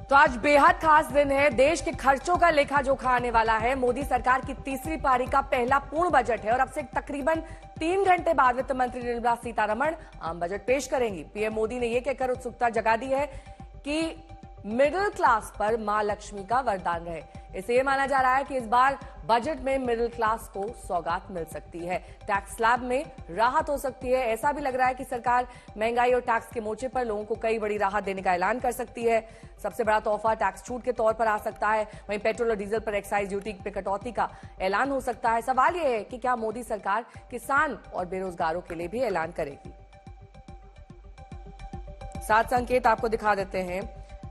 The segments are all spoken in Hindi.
तो आज बेहद खास दिन है। देश के खर्चों का लेखा जोखा आने वाला है। मोदी सरकार की तीसरी पारी का पहला पूर्ण बजट है और अब से तकरीबन 3 घंटे बाद वित्त मंत्री निर्मला सीतारमण आम बजट पेश करेंगी। पीएम मोदी ने यह कहकर उत्सुकता जगा दी है कि मिडिल क्लास पर मां लक्ष्मी का वरदान रहे। इसे यह माना जा रहा है कि इस बार बजट में मिडिल क्लास को सौगात मिल सकती है, टैक्स स्लैब में राहत हो सकती है। ऐसा भी लग रहा है कि सरकार महंगाई और टैक्स के मोर्चे पर लोगों को कई बड़ी राहत देने का ऐलान कर सकती है। सबसे बड़ा तोहफा टैक्स छूट के तौर पर आ सकता है। वहीं पेट्रोल और डीजल पर एक्साइज ड्यूटी पे कटौती का ऐलान हो सकता है। सवाल यह है कि क्या मोदी सरकार किसान और बेरोजगारों के लिए भी ऐलान करेगी। 7 संकेत आपको दिखा देते हैं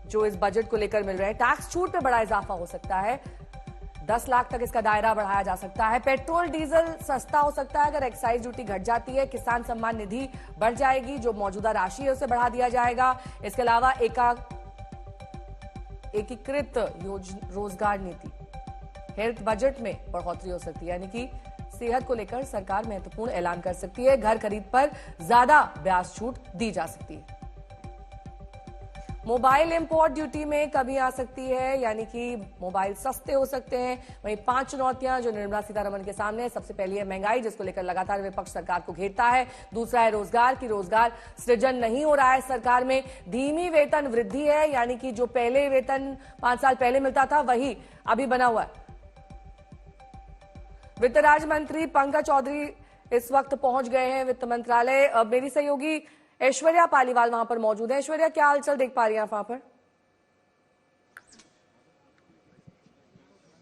जो इस बजट को लेकर मिल रहे हैं। टैक्स छूट में बड़ा इजाफा हो सकता है, 10 लाख तक इसका दायरा बढ़ाया जा सकता है। पेट्रोल डीजल सस्ता हो सकता है अगर एक्साइज ड्यूटी घट जाती है। किसान सम्मान निधि बढ़ जाएगी, जो मौजूदा राशि है उसे बढ़ा दिया जाएगा। इसके अलावा एकीकृत रोजगार नीति, हेल्थ बजट में बढ़ोतरी हो सकती है, यानी कि सेहत को लेकर सरकार महत्वपूर्ण ऐलान कर सकती है। घर खरीद पर ज्यादा ब्याज छूट दी जा सकती है। मोबाइल इंपोर्ट ड्यूटी में कमी आ सकती है, यानी कि मोबाइल सस्ते हो सकते हैं। वहीं 5 चुनौतियां जो निर्मला सीतारमण के सामने है। सबसे पहली है महंगाई, जिसको लेकर लगातार विपक्ष सरकार को घेरता है। दूसरा है रोजगार की रोजगार सृजन नहीं हो रहा है सरकार में। धीमी वेतन वृद्धि है, यानी कि जो पहले वेतन 5 साल पहले मिलता था वही अभी बना हुआ है। वित्त राज्य मंत्री पंकज चौधरी इस वक्त पहुंच गए हैं वित्त मंत्रालय। मेरी सहयोगी ऐश्वर्या पालीवाल वहां पर मौजूद है। ऐश्वर्या, क्या हालचाल देख पा रही हैं आप वहां पर?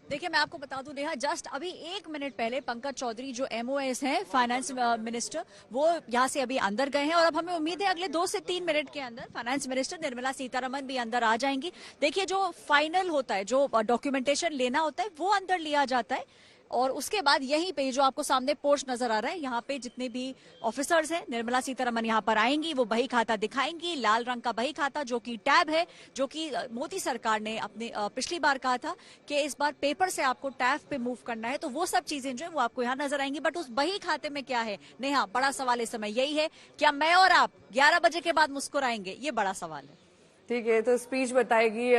देखिए, मैं आपको बता दूं नेहा, जस्ट अभी 1 मिनट पहले पंकज चौधरी जो MOS हैं, फाइनेंस मिनिस्टर, वो यहां से अभी अंदर गए हैं और अब हमें उम्मीद है अगले 2 से 3 मिनट के अंदर फाइनेंस मिनिस्टर निर्मला सीतारमण भी अंदर आ जाएंगी। देखिए, जो फाइनल होता है, जो डॉक्यूमेंटेशन लेना होता है, वो अंदर लिया जाता है और उसके बाद यहीं पे जो आपको सामने पोर्च नजर आ रहा है, यहाँ पे जितने भी ऑफिसर्स हैं, निर्मला सीतारमण यहाँ पर आएंगी, वो बही खाता दिखाएंगी। लाल रंग का बही खाता जो कि टैब है, जो कि मोदी सरकार ने अपने पिछली बार कहा था कि इस बार पेपर से आपको टैब पे मूव करना है, तो वो सब चीजें जो है वो आपको यहाँ नजर आएंगी। बट उस बही खाते में क्या है नेहा, बड़ा सवाल इस समय यही है, क्या मैं और आप 11 बजे के बाद मुस्कुराएंगे? ये बड़ा सवाल है। ठीक है, तो स्पीच बताएगी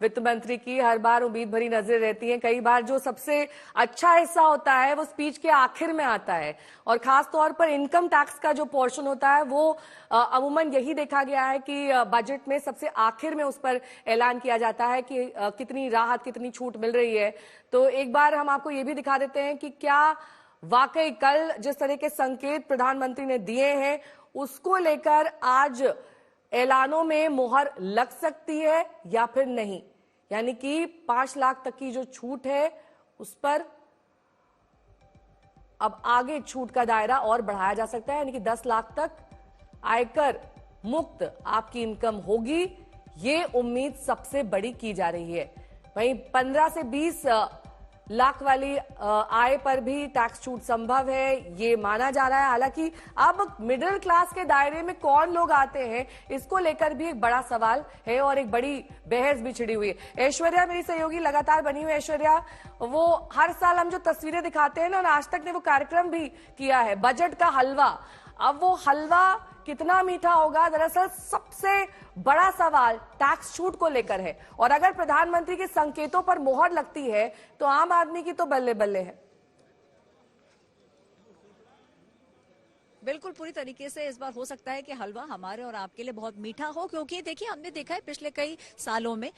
वित्त मंत्री की। हर बार उम्मीद भरी नजरें रहती हैं। कई बार जो सबसे अच्छा हिस्सा होता है वो स्पीच के आखिर में आता है और खास तौर पर इनकम टैक्स का जो पोर्शन होता है वो अमूमन यही देखा गया है कि बजट में सबसे आखिर में उस पर ऐलान किया जाता है कि कितनी राहत, कितनी छूट मिल रही है। तो एक बार हम आपको ये भी दिखा देते हैं कि क्या वाकई कल जिस तरह के संकेत प्रधानमंत्री ने दिए हैं उसको लेकर आज ऐलानों में मोहर लग सकती है या फिर नहीं। यानी कि 5 लाख तक की जो छूट है उस पर अब आगे छूट का दायरा और बढ़ाया जा सकता है, यानी कि 10 लाख तक आयकर मुक्त आपकी इनकम होगी। ये उम्मीद सबसे बड़ी की जा रही है। वहीं 15 से 20 लाख वाली आय पर भी टैक्स छूट संभव है, ये माना जा रहा है। हालांकि अब मिडिल क्लास के दायरे में कौन लोग आते हैं, इसको लेकर भी एक बड़ा सवाल है और एक बड़ी बहस भी छिड़ी हुई है। ऐश्वर्या मेरी सहयोगी लगातार बनी हुई है। ऐश्वर्या, वो हर साल हम जो तस्वीरें दिखाते हैं ना, और आज तक ने वो कार्यक्रम भी किया है, बजट का हलवा। अब वो हलवा कितना मीठा होगा, दरअसल सबसे बड़ा सवाल टैक्स छूट को लेकर है। और अगर प्रधानमंत्री के संकेतों पर मोहर लगती है तो आम आदमी की तो बल्ले बल्ले है। बिल्कुल पूरी तरीके से इस बार हो सकता है कि हलवा हमारे और आपके लिए बहुत मीठा हो, क्योंकि देखिए हमने देखा है पिछले कई सालों में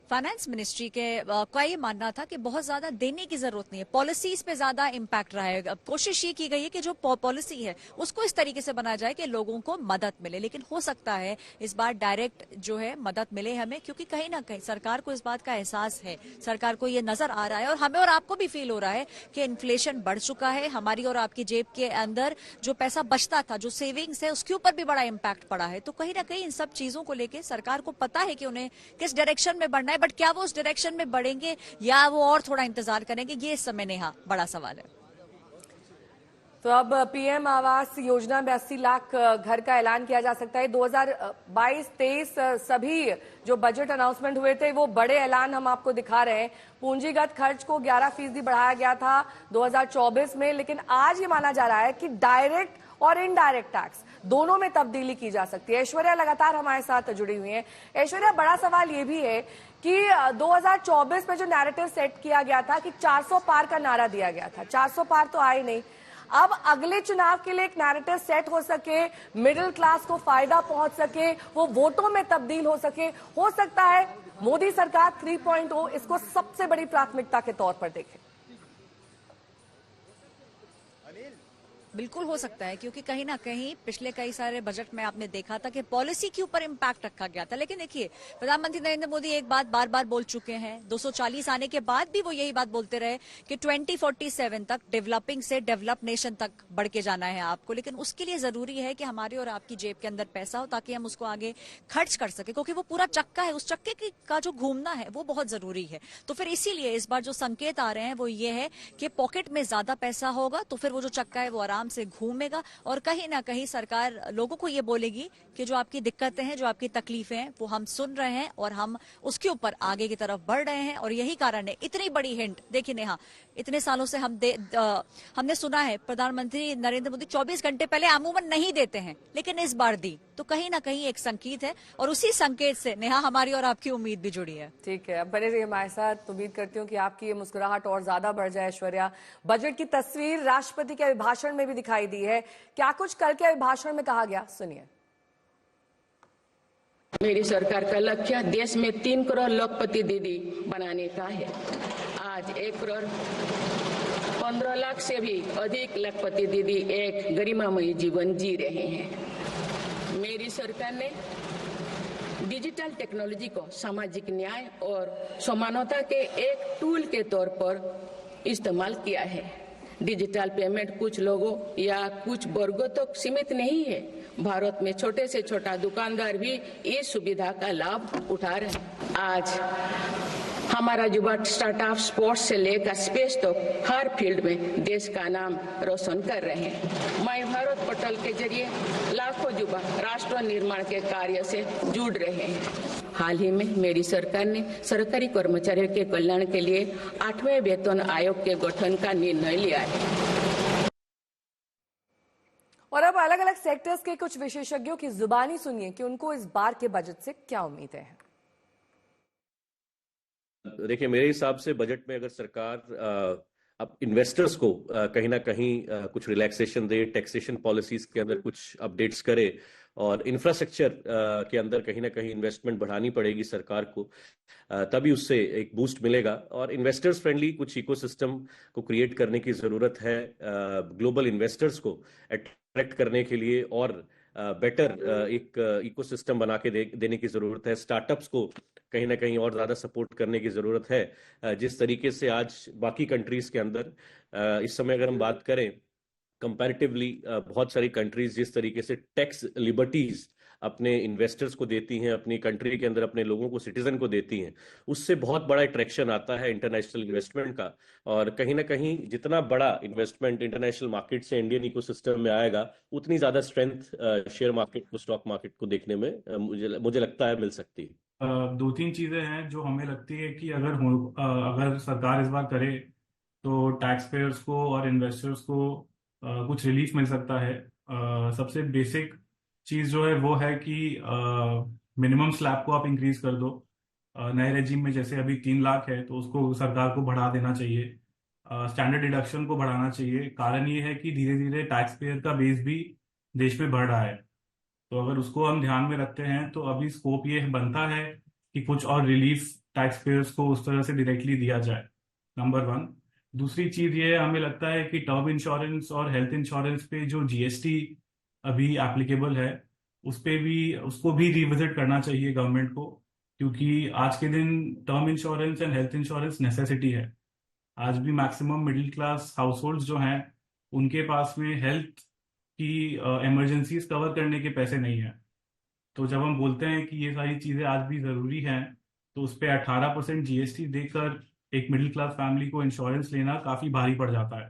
फाइनेंस मिनिस्ट्री का ये मानना था कि बहुत ज्यादा देने की जरूरत नहीं है, पॉलिसीज पे ज्यादा इम्पैक्ट रहा है। कोशिश ये की गई है कि जो पॉलिसी है उसको इस तरीके से बनाया जाए कि लोगों को मदद मिले। लेकिन हो सकता है इस बार डायरेक्ट जो है मदद मिले हमें, क्योंकि कहीं ना कहीं सरकार को इस बात का एहसास है, सरकार को ये नजर आ रहा है और हमें और आपको भी फील हो रहा है कि इन्फ्लेशन बढ़ चुका है। हमारी और आपकी जेब के अंदर जो पैसा बचता था, जो सेविंग्स है, उसके ऊपर भी बड़ा इम्पैक्ट पड़ा है। तो कहीं ना कहीं इन सब चीजों को लेकर सरकार को पता है कि उन्हें किस डायरेक्शन में बढ़ना है, बट क्या वो उस डायरेक्शन में बढ़ेंगे या वो और थोड़ा इंतजार करेंगे, ये इस समय नेहा बड़ा सवाल है। तो अब पीएम आवास योजना में 80 लाख घर का ऐलान किया जा सकता है। 2022-23 सभी जो बजट अनाउंसमेंट हुए थे वो बड़े ऐलान हम आपको दिखा रहे हैं। पूंजीगत खर्च को 11% बढ़ाया गया था 2024 में, लेकिन आज ये माना जा रहा है कि डायरेक्ट और इनडायरेक्ट टैक्स दोनों में तब्दीली की जा सकती है। ऐश्वर्या लगातार हमारे साथ जुड़ी हुई है। ऐश्वर्या, बड़ा सवाल ये भी है कि 2024 में जो नैरेटिव सेट किया गया था कि 400 पार का नारा दिया गया था, 400 पार तो आए नहीं। अब अगले चुनाव के लिए एक नैरेटिव सेट हो सके, मिडिल क्लास को फायदा पहुंच सके, वो वोटों में तब्दील हो सकता है मोदी सरकार 3.0 इसको सबसे बड़ी प्राथमिकता के तौर पर देखे। बिल्कुल हो सकता है, क्योंकि कहीं ना कहीं पिछले कई सारे बजट में आपने देखा था कि पॉलिसी के ऊपर इम्पैक्ट रखा गया था। लेकिन देखिए, प्रधानमंत्री नरेंद्र मोदी एक बात बार बार बोल चुके हैं, 240 आने के बाद भी वो यही बात बोलते रहे कि 2047 तक डेवलपिंग से डेवलप नेशन तक बढ़ के जाना है आपको। लेकिन उसके लिए जरूरी है कि हमारे और आपकी जेब के अंदर पैसा हो, ताकि हम उसको आगे खर्च कर सके, क्योंकि वो पूरा चक्का है, उस चक्के का जो घूमना है वो बहुत जरूरी है। तो फिर इसीलिए इस बार जो संकेत आ रहे हैं वो ये है कि पॉकेट में ज्यादा पैसा होगा तो फिर वो जो चक्का है वो आराम से घूमेगा, और कहीं ना कहीं सरकार लोगों को ये बोलेगी कि जो आपकी दिक्कतें हैं, जो आपकी तकलीफें हैं, वो हम सुन रहे हैं और हम उसके ऊपर आगे की तरफ बढ़ रहे हैं। और यही कारण है, इतनी बड़ी हिंट देखिए नेहा, इतने सालों से हमने सुना है प्रधानमंत्री नरेंद्र मोदी 24 घंटे पहले अमूमन नहीं देते हैं, लेकिन इस बार दी, तो कहीं ना कहीं एक संकेत है, और उसी संकेत से नेहा हमारी और आपकी उम्मीद भी जुड़ी है। ठीक है, अब बने रहिए हमारे साथ। उम्मीद करती हूँ कि आपकी ये मुस्कुराहट और ज्यादा बढ़ जाए। ऐश्वर्या, बजट की तस्वीर राष्ट्रपति के अभिभाषण में भी दिखाई दी है, क्या कुछ कल के अभिभाषण में कहा गया, सुनिए। मेरी सरकार का लक्ष्य देश में 3 करोड़ लखपति दीदी बनाने का है। आज 1 करोड़ 15 लाख से भी अधिक लखपति दीदी एक गरिमामयी जीवन जी रहे हैं। मेरी सरकार ने डिजिटल टेक्नोलॉजी को सामाजिक न्याय और समानता के एक टूल के तौर पर इस्तेमाल किया है। डिजिटल पेमेंट कुछ लोगों या कुछ वर्गों तक सीमित नहीं है। भारत में छोटे से छोटा दुकानदार भी इस सुविधा का लाभ उठा रहे हैं। आज हमारा युवा स्टार्टअप स्पोर्ट्स से लेकर स्पेस तक हर फील्ड में देश का नाम रोशन कर रहे हैं। माय भारत पोर्टल के जरिए लाखों युवा राष्ट्र निर्माण के कार्य से जुड़ रहे हैं। हाल ही में मेरी सरकार ने सरकारी कर्मचारियों के कल्याण के लिए 8वें वेतन आयोग के गठन का निर्णय लिया है। और अब अलग अलग सेक्टर्स के कुछ विशेषज्ञों की जुबानी सुनिए कि उनको इस बार के बजट से क्या उम्मीदें हैं। देखिए, मेरे हिसाब से बजट में अगर सरकार अब इन्वेस्टर्स को कहीं ना कहीं कुछ रिलैक्सेशन दे, टैक्सेशन पॉलिसीज के अंदर कुछ अपडेट्स करे, और इंफ्रास्ट्रक्चर के अंदर कहीं ना कहीं इन्वेस्टमेंट बढ़ानी पड़ेगी सरकार को, तभी उससे एक बूस्ट मिलेगा। और इन्वेस्टर्स फ्रेंडली कुछ इकोसिस्टम को क्रिएट करने की जरूरत है। ग्लोबल इन्वेस्टर्स को अट्रैक्ट करने के लिए और बेटर एक इकोसिस्टम बना के देने की जरूरत है। स्टार्टअप्स को कहीं ना कहीं और ज्यादा सपोर्ट करने की जरूरत है। जिस तरीके से आज बाकी कंट्रीज के अंदर इस समय अगर हम बात करें कंपैरेटिवली, बहुत सारी कंट्रीज जिस तरीके से टैक्स लिबर्टीज अपने इन्वेस्टर्स को देती हैं, अपनी कंट्री के अंदर अपने लोगों को, सिटीजन को देती हैं, उससे बहुत बड़ा अट्रैक्शन आता है इंटरनेशनल इन्वेस्टमेंट का। और कहीं ना कहीं जितना बड़ा इन्वेस्टमेंट इंटरनेशनल मार्केट से इंडियन इकोसिस्टम में आएगा, उतनी ज्यादा स्ट्रेंथ शेयर मार्केट को, स्टॉक मार्केट को देखने में मुझे लगता है मिल सकती है। 2-3 चीजें हैं जो हमें लगती है कि अगर सरकार इस बार करे तो टैक्स पेयर्स को और इन्वेस्टर्स को कुछ रिलीफ मिल सकता है। सबसे बेसिक चीज जो है वो है कि मिनिमम स्लैब को आप इंक्रीज कर दो। नए रेजिम में जैसे अभी 3 लाख है तो उसको सरकार को बढ़ा देना चाहिए। स्टैंडर्ड डिडक्शन को बढ़ाना चाहिए। कारण ये है कि धीरे धीरे टैक्स पेयर का बेस भी देश में बढ़ रहा है, तो अगर उसको हम ध्यान में रखते हैं तो अभी स्कोप ये बनता है कि कुछ और रिलीफ टैक्स पेयर्स को उस तरह से डायरेक्टली दिया जाए, नंबर 1। दूसरी चीज ये हमें लगता है कि टर्म इंश्योरेंस और हेल्थ इंश्योरेंस पे जो जीएसटी अभी एप्लीकेबल है उसको भी रिविजिट करना चाहिए गवर्नमेंट को, क्योंकि आज के दिन term insurance and health insurance necessity है। आज भी मैक्सिमम मिडिल क्लास हाउसहोल्ड्स जो हैं उनके पास में हेल्थ की इमरजेंसीज कवर करने के पैसे नहीं है। तो जब हम बोलते हैं कि ये सारी चीजें आज भी जरूरी हैं, तो उस पर 18% जीएसटी देकर एक मिडिल क्लास फैमिली को इंश्योरेंस लेना काफी भारी पड़ जाता है।